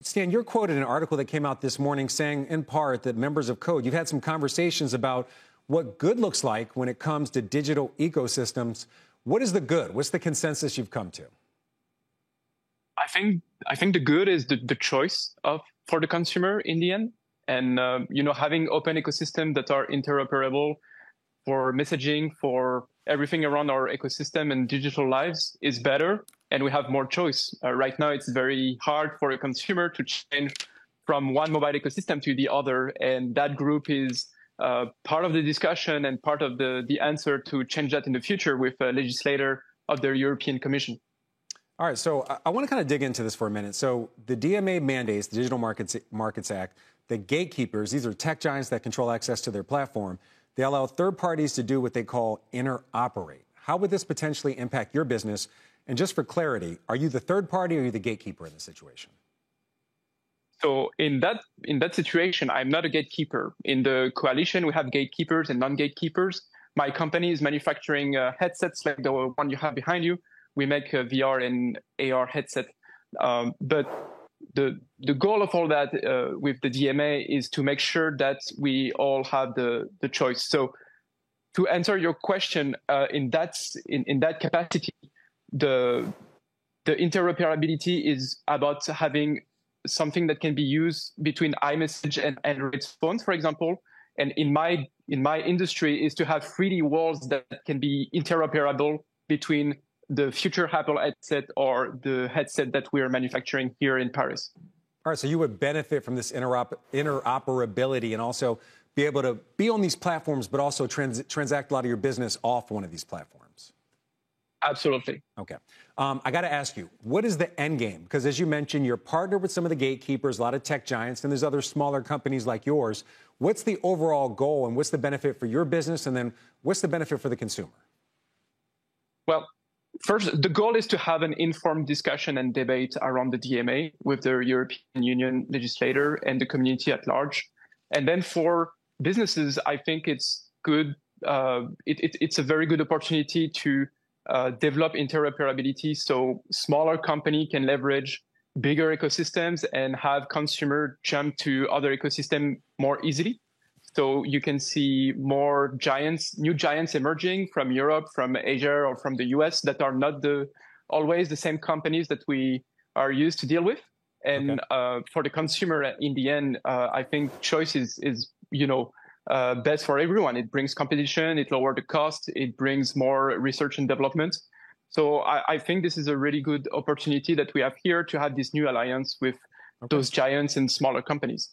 Stan, you're quoted in an article that came out this morning saying, in part, that members of Code, you've had some conversations about what good looks like when it comes to digital ecosystems. What is the good? What's the consensus you've come to? I think the good is the choice for the consumer in the end, and having open ecosystems that are interoperable for messaging, for everything around our ecosystem and digital lives is better, and we have more choice. Right now, it's very hard for a consumer to change from one mobile ecosystem to the other, and that group is part of the discussion and part of the answer to change that in the future with a legislator of the European Commission. All right, so I want to kind of dig into this for a minute. So the DMA mandates, the Digital Markets Act, the gatekeepers, these are tech giants that control access to their platform. They allow third parties to do what they call interoperate. How would this potentially impact your business? And just for clarity, are you the third party or are you the gatekeeper in this situation? So in that situation, I'm not a gatekeeper. In the coalition, we have gatekeepers and non-gatekeepers. My company is manufacturing headsets like the one you have behind you. We make a VR and AR headset. But the goal of all that with the DMA is to make sure that we all have the choice. So to answer your question, in that capacity, the interoperability is about having something that can be used between iMessage and Android phones, for example. And in my industry is to have 3D walls that can be interoperable between the future Apple headset or the headset that we are manufacturing here in Paris. All right, so you would benefit from this interoperability and also be able to be on these platforms, but also transact a lot of your business off one of these platforms. Absolutely. Okay. I got to ask you, what is the end game? Because as you mentioned, you're partnered with some of the gatekeepers, a lot of tech giants, and there's other smaller companies like yours. What's the overall goal and what's the benefit for your business? And then what's the benefit for the consumer? Well, first, the goal is to have an informed discussion and debate around the DMA with the European Union legislator and the community at large. And then for businesses, I think it's good. It's a very good opportunity to develop interoperability so smaller company can leverage bigger ecosystems and have consumer jump to other ecosystem more easily. So you can see more new giants emerging from Europe, from Asia, or from the US that are not always the same companies that we are used to deal with. And okay. For the consumer, in the end, I think choice is best for everyone. It brings competition, it lowers the cost, it brings more research and development. So I think this is a really good opportunity that we have here to have this new alliance with those giants and smaller companies.